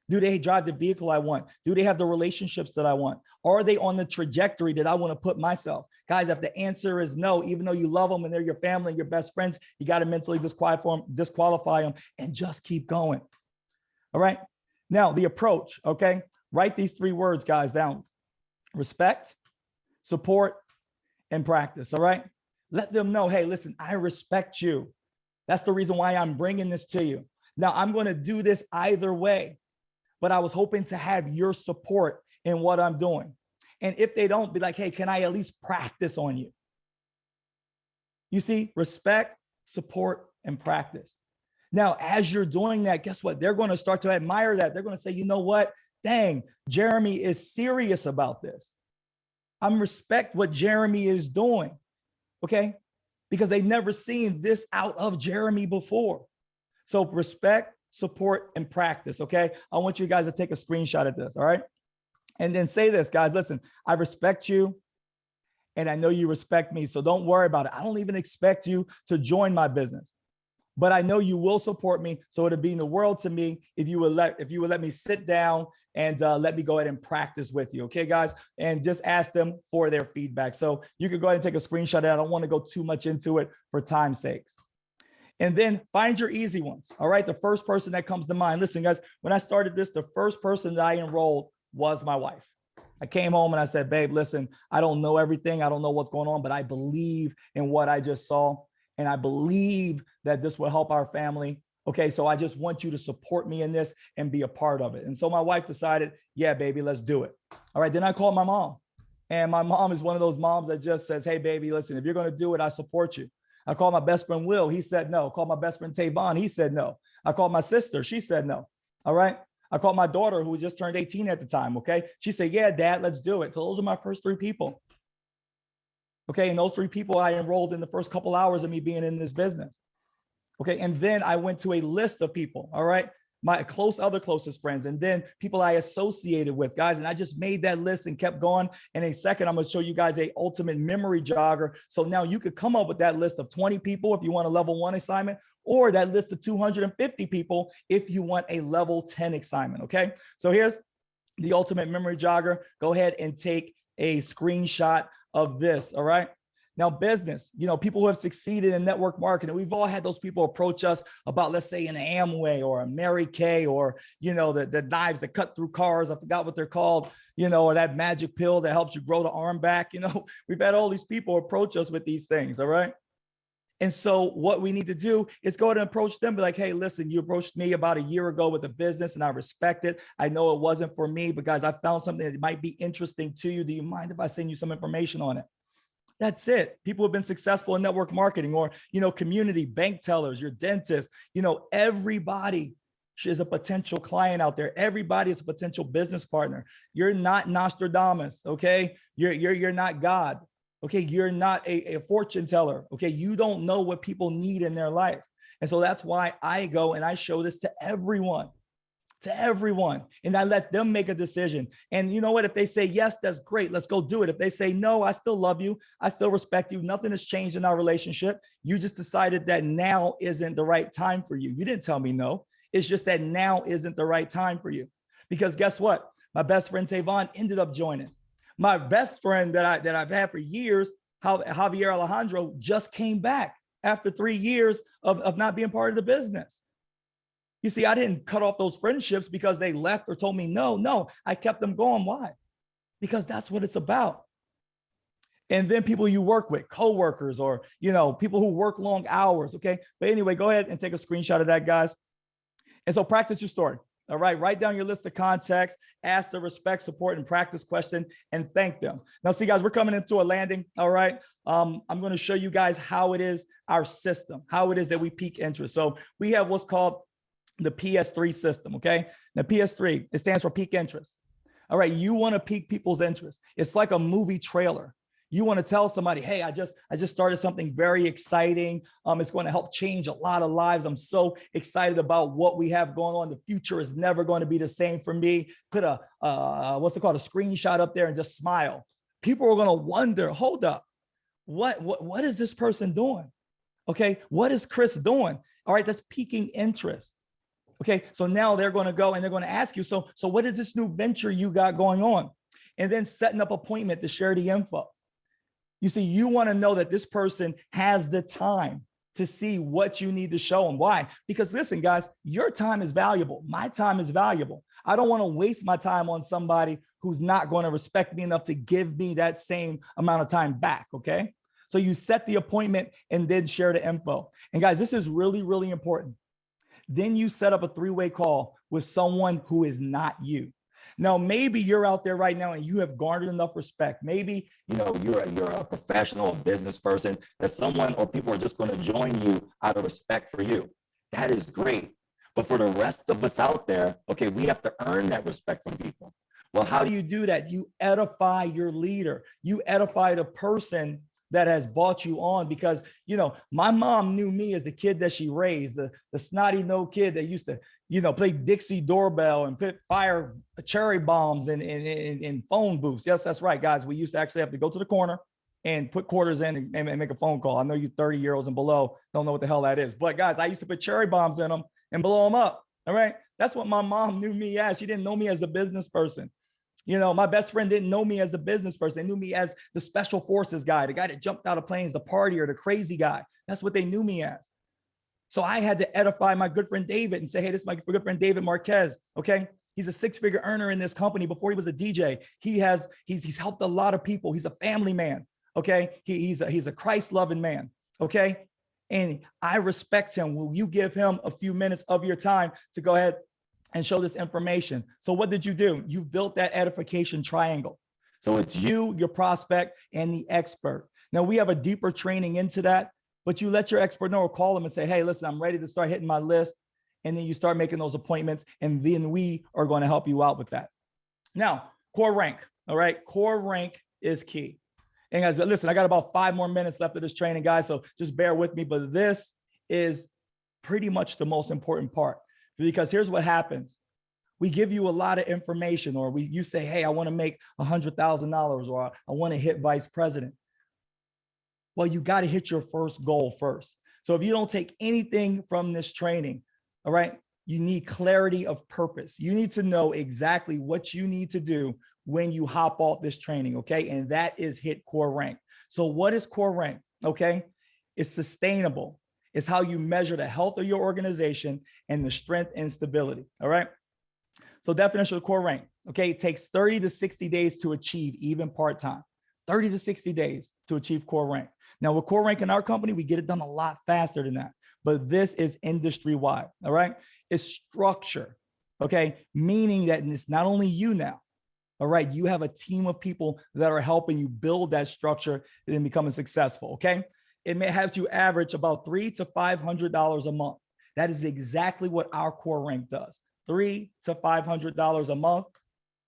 Do they drive the vehicle I want? Do they have the relationships that I want? Are they on the trajectory that I want to put myself? Guys, if the answer is no, even though you love them and they're your family and your best friends, you got to mentally disqualify them and just keep going. All right. Now, the approach, okay? Write these 3 words, guys, down. Respect, support, and practice. All right. Let them know, hey, listen, I respect you. That's the reason why I'm bringing this to you. Now, I'm going to do this either way, but I was hoping to have your support in what I'm doing. And if they don't, be like, hey, can I at least practice on you? You see, respect, support, and practice. Now, as you're doing that, guess what? They're going to start to admire that. They're going to say, you know what? Dang, Jeremy is serious about this. I'm respect what Jeremy is doing, okay? Because they've never seen this out of Jeremy before. So respect, support, and practice, okay? I want you guys to take a screenshot of this, all right? And then say this, guys, listen, I respect you and I know you respect me, so don't worry about it. I don't even expect you to join my business, but I know you will support me, so it'd mean the world to me if you would let me sit down and let me go ahead and practice with you, okay, guys? And just ask them for their feedback. So you can go ahead and take a screenshot of that. I don't want to go too much into it for time's sakes. And then find your easy ones, all right? The first person that comes to mind. Listen, guys, when I started this, the first person that I enrolled was my wife. I came home and I said, babe, listen, I don't know everything. I don't know what's going on, but I believe in what I just saw. And I believe that this will help our family. Okay, so I just want you to support me in this and be a part of it. And so my wife decided, yeah, baby, let's do it. All right, then I called my mom. And my mom is one of those moms that just says, hey, baby, listen, if you're going to do it, I support you. I called my best friend, Will. He said no. I called my best friend, Tavon. He said no. I called my sister. She said no. All right. I called my daughter, who just turned 18 at the time. Okay. She said, yeah, Dad, let's do it. So those are my first 3 people. Okay. And those 3 people I enrolled in the first couple hours of me being in this business. Okay. And then I went to a list of people. All right. My other closest friends, and then people I associated with, guys. And I just made that list and kept going. In a second, I'm going to show you guys a ultimate memory jogger. So now you could come up with that list of 20 people if you want a level 1 assignment, or that list of 250 people if you want a level 10 assignment. Okay. So here's the ultimate memory jogger. Go ahead and take a screenshot of this. All right. Now, business, people who have succeeded in network marketing, we've all had those people approach us about, let's say, an Amway or a Mary Kay, or, the knives that cut through cars. I forgot what they're called, or that magic pill that helps you grow the arm back. We've had all these people approach us with these things. All right. And so what we need to do is go ahead and approach them, be like, hey, listen, you approached me about a year ago with a business and I respect it. I know it wasn't for me, but guys, I found something that might be interesting to you. Do you mind if I send you some information on it? That's it. People have been successful in network marketing, or, community, bank tellers, your dentist, everybody is a potential client out there. Everybody is a potential business partner. You're not Nostradamus. Okay. You're not God. Okay. You're not a fortune teller. Okay. You don't know what people need in their life. And so that's why I go and I show this to everyone. And I let them make a decision. And you know what? If they say yes, that's great. Let's go do it. If they say no, I still love you. I still respect you. Nothing has changed in our relationship. You just decided that now isn't the right time for you. You didn't tell me no. It's just that now isn't the right time for you. Because guess what? My best friend Tavon ended up joining. My best friend that I've had for years, Javier Alejandro, just came back after 3 years of not being part of the business. You see, I didn't cut off those friendships because they left or told me no, I kept them going. Why? Because that's what it's about. And then people you work with, coworkers, or, people who work long hours. Okay. But anyway, go ahead and take a screenshot of that, guys. And so practice your story. All right. Write down your list of contacts, ask the respect, support, and practice question, and thank them. Now, see, guys, we're coming into a landing. All right. I'm going to show you guys how it is our system, how it is that we pique interest. So we have what's called the PS3 system. Okay. Now, PS3, it stands for peak interest. All right. You want to pique people's interest. It's like a movie trailer. You want to tell somebody, hey, I just started something very exciting. It's going to help change a lot of lives. I'm so excited about what we have going on. The future is never going to be the same for me. Put a screenshot up there and just smile. People are going to wonder, hold up, what is this person doing? Okay. What is Chris doing? All right. That's piquing interest. Okay. So now they're going to go and they're going to ask you, so what is this new venture you got going on? And then setting up an appointment to share the info. You see, you want to know that this person has the time to see what you need to show them. Why? Because listen, guys, your time is valuable. My time is valuable. I don't want to waste my time on somebody who's not going to respect me enough to give me that same amount of time back. Okay. So you set the appointment and then share the info. And guys, this is really, really important. Then you set up a three-way call with someone who is not you. Now, maybe you're out there right now and you have garnered enough respect. Maybe, you're a professional business person that someone or people are just going to join you out of respect for you. That is great. But for the rest of us out there, okay, we have to earn that respect from people. Well, how do you do that? You edify your leader. You edify the person that has brought you on, because, my mom knew me as the kid that she raised, the snotty no kid that used to, play Dixie doorbell and fire cherry bombs in phone booths. Yes, that's right, guys. We used to actually have to go to the corner and put quarters in and make a phone call. I know you 30-year-olds and below don't know what the hell that is. But guys, I used to put cherry bombs in them and blow them up. All right. That's what my mom knew me as. She didn't know me as a business person. My best friend didn't know me as the business person. They knew me as the special forces guy, the guy that jumped out of planes, the partier, the crazy guy. That's what they knew me as. So I had to edify my good friend David and say, hey, this is my good friend David Marquez. Okay. He's a six-figure earner in this company. Before he was a DJ, he's helped a lot of people. He's a family man. Okay. He's a Christ-loving man. Okay. And I respect him. Will you give him a few minutes of your time to go ahead and show this information? So what did you do? You built that edification triangle. So it's you, your prospect, and the expert. Now we have a deeper training into that, but you let your expert know or call them and say, hey, listen, I'm ready to start hitting my list. And then you start making those appointments, and then we are going to help you out with that. Now, core rank. All right. Core rank is key. And guys, listen, I got about 5 more minutes left of this training, guys. So just bear with me. But this is pretty much the most important part. Because here's what happens. We give you a lot of information, or you say, hey, I want to make $100,000, or I want to hit vice president. Well, you got to hit your first goal first. So if you don't take anything from this training, all right, you need clarity of purpose. You need to know exactly what you need to do when you hop off this training, okay? And that is hit core rank. So what is core rank? Okay, it's sustainable. It's how you measure the health of your organization and the strength and stability. All right. So definition of core rank. Okay. It takes 30 to 60 days to achieve, even part-time. 30 to 60 days to achieve core rank. Now with core rank in our company, we get it done a lot faster than that, but this is industry-wide. All right. It's structure. Okay. Meaning that it's not only you now. All right. You have a team of people that are helping you build that structure and becoming successful. Okay. It may have to average about $300 to $500 a month. That is exactly what our core rank does. $300 to $500 a month,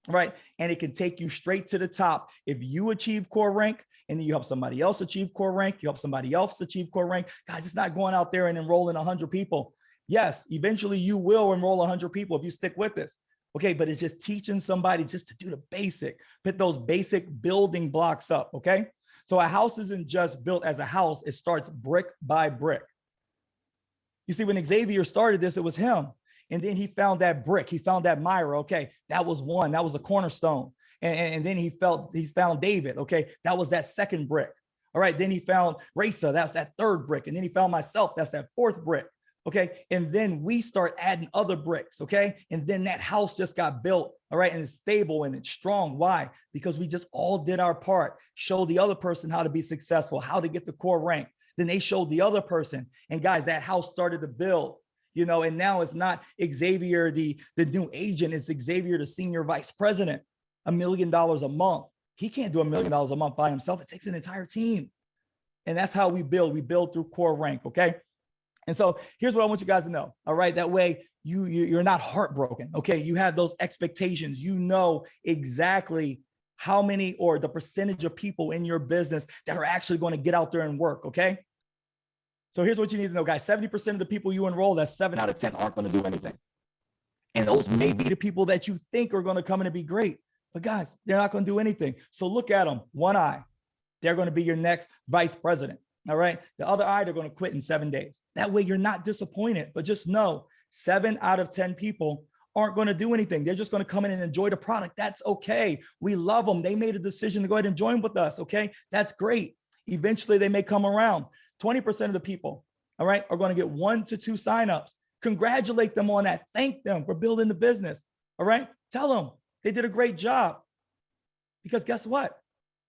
right? And it can take you straight to the top. If you achieve core rank and then you help somebody else achieve core rank, you help somebody else achieve core rank. Guys, it's not going out there and enrolling 100 people. Yes, eventually you will enroll 100 people if you stick with this. Okay, but it's just teaching somebody just to do the basic, put those basic building blocks up, okay? So a house isn't just built as a house, it starts brick by brick. You see, when Xavier started this, it was him. And then he found that brick, he found that Myra, okay? That was one, that was a cornerstone. And then he's found David, okay? That was that second brick. All right, then he found Raisa, that's that third brick. And then he found myself, that's that fourth brick. Okay. And then we start adding other bricks. Okay. And then that house just got built. All right. And it's stable and it's strong. Why? Because we just all did our part, show the other person how to be successful, how to get the core rank. Then they showed the other person. And guys, that house started to build, and now it's not Xavier, the new agent, it's Xavier, the senior vice president, $1 million a month. He can't do $1 million a month by himself. It takes an entire team. And that's how we build. We build through core rank. Okay. And so here's what I want you guys to know. All right. That way you're not heartbroken. Okay. You have those expectations. You know exactly how many or the percentage of people in your business that are actually going to get out there and work. Okay. So here's what you need to know, guys. 70% of the people you enroll, that's 7 out of 10 aren't going to do anything. And those may be the people that you think are going to come in and be great. But guys, they're not going to do anything. So look at them. One eye. They're going to be your next vice president. All right. The other eye, they're going to quit in 7 days. That way you're not disappointed, but just know 7 out of 10 people aren't going to do anything. They're just going to come in and enjoy the product. That's okay. We love them. They made a decision to go ahead and join with us. Okay. That's great. Eventually they may come around. 20% of the people, all right, are going to get 1 to 2 signups. Congratulate them on that. Thank them for building the business. All right. Tell them they did a great job, because guess what?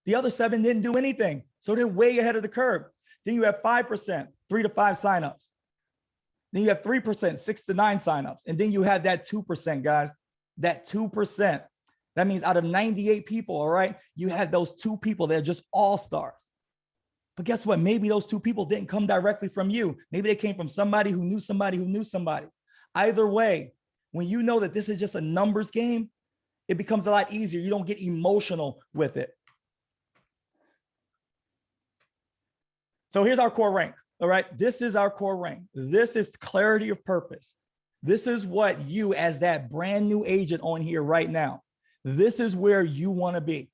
The other 7 didn't do anything. So they're way ahead of the curve. Then you have 5%, 3 to 5 signups. Then you have 3%, 6 to 9 signups. And then you have that 2%, guys, that 2%. That means out of 98 people, all right, you have those 2 people that are just all-stars. But guess what? Maybe those 2 people didn't come directly from you. Maybe they came from somebody who knew somebody who knew somebody. Either way, when you know that this is just a numbers game, it becomes a lot easier. You don't get emotional with it. So here's our core rank. All right. This is our core rank. This is clarity of purpose. This is what you, as that brand new agent on here right now, this is where you want to be.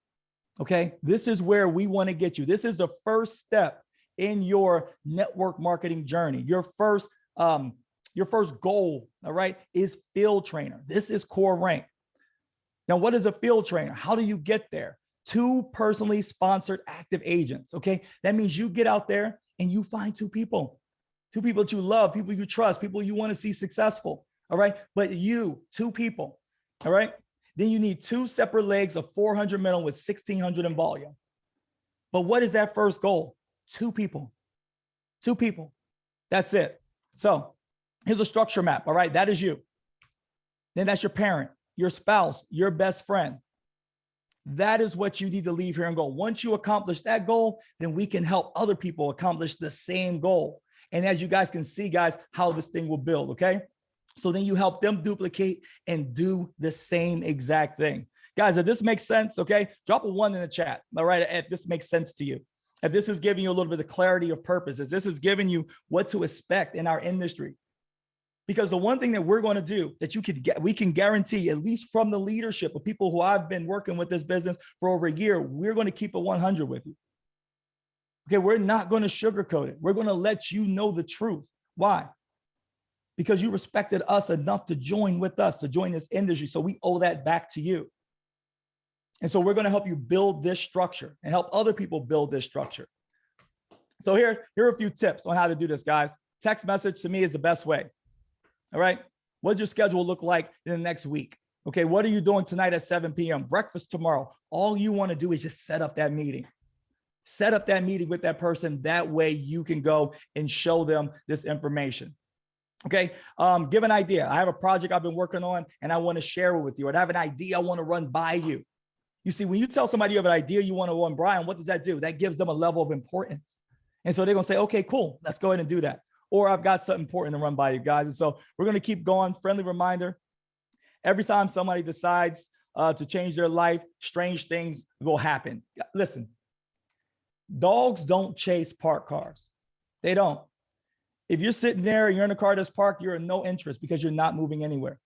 Okay. This is where we want to get you. This is the first step in your network marketing journey. Your first goal, all right, is field trainer. This is core rank. Now, what is a field trainer? How do you get there? 2 personally sponsored active agents. Okay. That means you get out there and you find 2 people that you love, people you trust, people you want to see successful. All right. But 2 people. All right. Then you need 2 separate legs of 400 minimum with 1,600 in volume. But what is that first goal? 2 people. 2 people. That's it. So here's a structure map. All right. That is you. Then that's your parent, your spouse, your best friend. That is what you need to leave here and go. Once you accomplish that goal, then we can help other people accomplish the same goal. And as you guys can see, guys, how this thing will build. Okay. So then you help them duplicate and do the same exact thing. Guys, if this makes sense, okay, drop a 1 in the chat. All right. If this makes sense to you, if this is giving you a little bit of clarity of purpose, if this is giving you what to expect in our industry. Because the one thing that we're going to do that we can guarantee, at least from the leadership of people who I've been working with this business for over a year, we're going to keep it 100 with you. Okay, we're not going to sugarcoat it. We're going to let you know the truth. Why? Because you respected us enough to join with us, to join this industry. So we owe that back to you. And so we're going to help you build this structure and help other people build this structure. So here are a few tips on how to do this, guys. Text message to me is the best way. All right. What does your schedule look like in the next week? Okay. What are you doing tonight at 7 p.m.? Breakfast tomorrow. All you want to do is just set up that meeting. Set up that meeting with that person. That way you can go and show them this information. Okay. Give an idea. I have a project I've been working on and I want to share it with you. And I have an idea I want to run by you. You see, when you tell somebody you have an idea you want to run by, what does that do? That gives them a level of importance. And so they're going to say, okay, cool. Let's go ahead and do that. Or I've got something important to run by you guys. And so we're going to keep going. Friendly reminder. Every time somebody decides to change their life, strange things will happen. Listen, dogs don't chase parked cars. They don't. If you're sitting there and you're in a car that's parked, you're in no interest because you're not moving anywhere.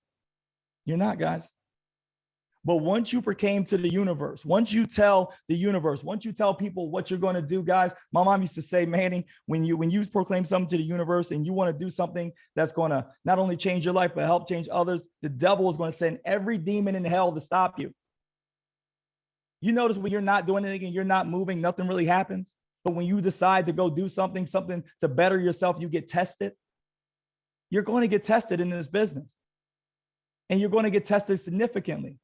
You're not, guys. But once you proclaim to the universe, once you tell the universe, once you tell people what you're going to do, guys, my mom used to say, Manny, when you proclaim something to the universe and you want to do something that's going to not only change your life, but help change others, the devil is going to send every demon in hell to stop you. You notice when you're not doing anything and you're not moving, nothing really happens. But when you decide to go do something to better yourself, you get tested. You're going to get tested in this business. And you're going to get tested significantly.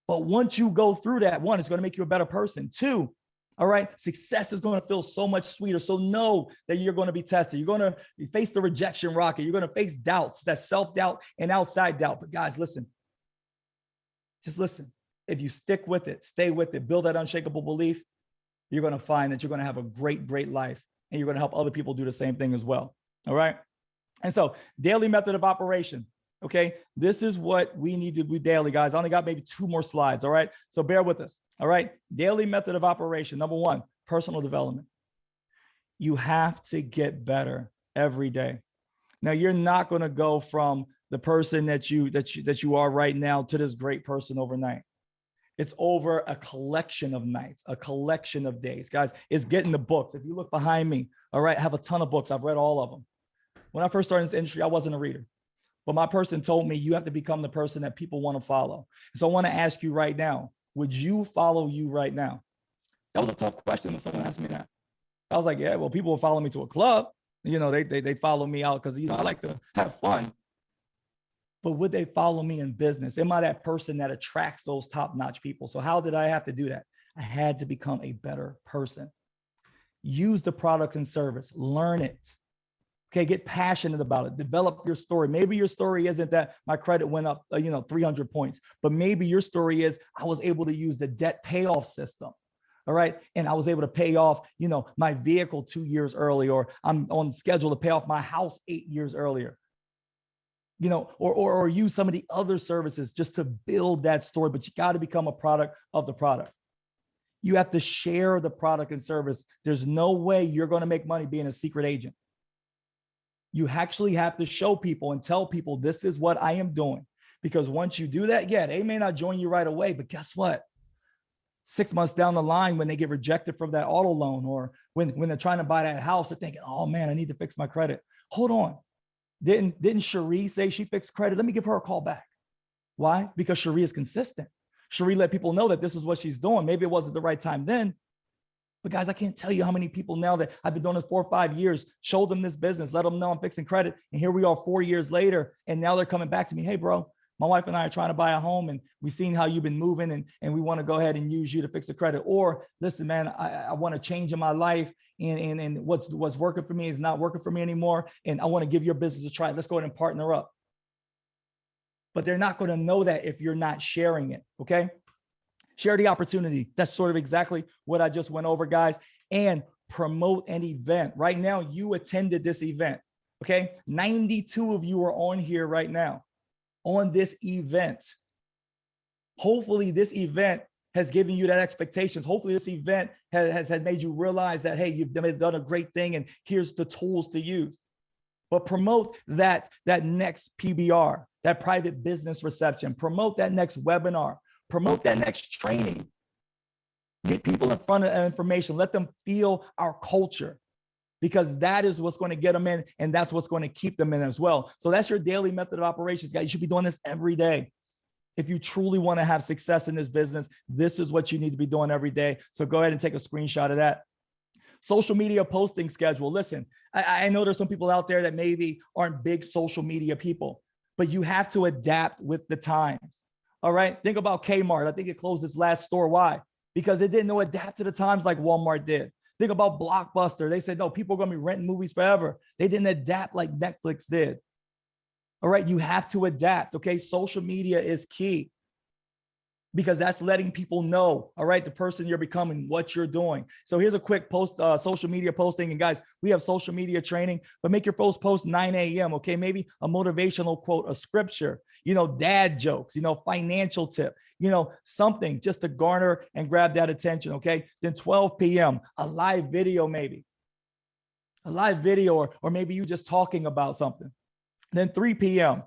But once you go through that, 1, it's going to make you a better person. 2, all right, success is going to feel so much sweeter. So know that you're going to be tested. You're going to face the rejection rocket. You're going to face doubts, that self-doubt and outside doubt. But guys, listen, just listen. If you stick with it, stay with it, build that unshakable belief, you're going to find that you're going to have a great, great life. And you're going to help other people do the same thing as well. All right. And so daily method of operation. Okay, this is what we need to do daily, guys. I only got maybe 2 more slides. All right, so bear with us. All right, daily method of operation. Number 1, personal development. You have to get better every day. Now, you're not going to go from the person that you are right now to this great person overnight. It's over a collection of nights, a collection of days, guys. It's getting the books. If you look behind me, all right, I have a ton of books. I've read all of them. When I first started in this industry, I wasn't a reader. But my person told me you have to become the person that people want to follow. So I want to ask you right now, would you follow you right now? That was a tough question when someone asked me that. I was like, yeah, well, people will follow me to a club. You know, they follow me out because, you know, I like to have fun. But would they follow me in business? Am I that person that attracts those top-notch people? So how did I have to do that? I had to become a better person. use the product and service, learn it. Okay, get passionate about it, develop your story. Maybe your story isn't that my credit went up, 300 points, but maybe your story is I was able to use the debt payoff system. All right. And I was able to pay off, my vehicle 2 years early, or I'm on schedule to pay off my house 8 years earlier, or use some of the other services just to build that story. But you got to become a product of the product. You have to share the product and service. There's no way you're going to make money being a secret agent. You actually have to show people and tell people this is what I am doing. Because once you do that, yeah, they may not join you right away, but guess what? 6 months down the line, when they get rejected from that auto loan, or when they're trying to buy that house, they're thinking, oh man, I need to fix my credit. Hold on. Didn't Cherie say she fixed credit? Let me give her a call back. Why? Because Cherie is consistent. Cherie let people know that this is what she's doing. Maybe it wasn't the right time then. But guys, I can't tell you how many people now that I've been doing this 4 or 5 years, showed them this business, let them know I'm fixing credit. And here we are 4 years later. And now they're coming back to me. Hey, bro, my wife and I are trying to buy a home, and we've seen how you've been moving, and we want to go ahead and use you to fix the credit. Or listen, man, I want to change in my life, and what's working for me is not working for me anymore. And I want to give your business a try. Let's go ahead and partner up. But they're not going to know that if you're not sharing it. Okay. Share the opportunity. That's sort of exactly what I just went over, guys. And promote an event. Right now, you attended this event. Okay. 92 of you are on here right now on this event. Hopefully this event has given you that expectations. Hopefully this event has made you realize that, hey, you've done a great thing, and here's the tools to use. But promote that next PBR, that private business reception. Promote that next webinar. Promote that next training. Get people in front of that information. Let them feel our culture, because that is what's going to get them in, and that's what's going to keep them in as well. So that's your daily method of operations, guys. You should be doing this every day. If you truly want to have success in this business, this is what you need to be doing every day. So go ahead and take a screenshot of that. Social media posting schedule. Listen, I know there's some people out there that maybe aren't big social media people, but you have to adapt with the times. All right. Think about Kmart. I think it closed its last store. Why? Because it didn't know adapt to the times like Walmart did. Think about Blockbuster. They said, no, people are going to be renting movies forever. They didn't adapt like Netflix did. All right. You have to adapt. Okay. Social media is key, because that's letting people know, all right, the person you're becoming, what you're doing. So here's a quick post, social media posting. And guys, we have social media training, but make your first post 9 a.m. Okay. Maybe a motivational quote, a scripture, dad jokes, financial tip, something just to garner and grab that attention. Okay. Then 12 p.m., a live video, maybe a live video, or maybe you just talking about something. Then 3 p.m.,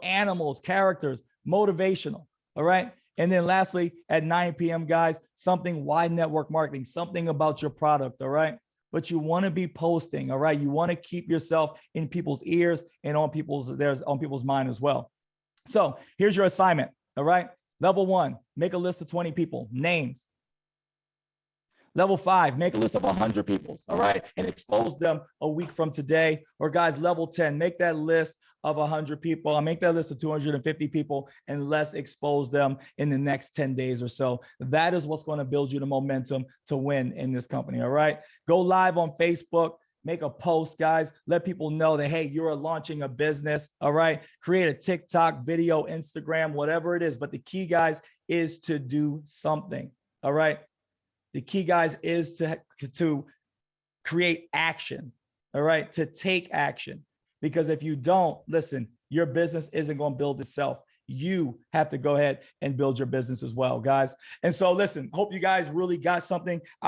animals, characters, motivational. All right. And then lastly, at 9 p.m., guys, something wide network marketing, something about your product. All right. But you want to be posting. All right. You want to keep yourself in people's ears and on people's mind as well. So here's your assignment. All right. Level 1, make a list of 20 people, names. Level 5, make a list of 100 people. All right. And expose them a week from today. Or guys, level 10, make that list of 100 people. I'll make that list of 250 people, and let's expose them in the next 10 days or so. That is what's going to build you the momentum to win in this company. All right. Go live on Facebook. Make a post, guys. Let people know that, hey, you're launching a business. All right. Create a TikTok video, Instagram, whatever it is. But the key, guys, is to do something. All right. The key, guys, is to create action. All right. To take action. Because if you don't, listen, your business isn't going to build itself. You have to go ahead and build your business as well, guys. And so listen, hope you guys really got something out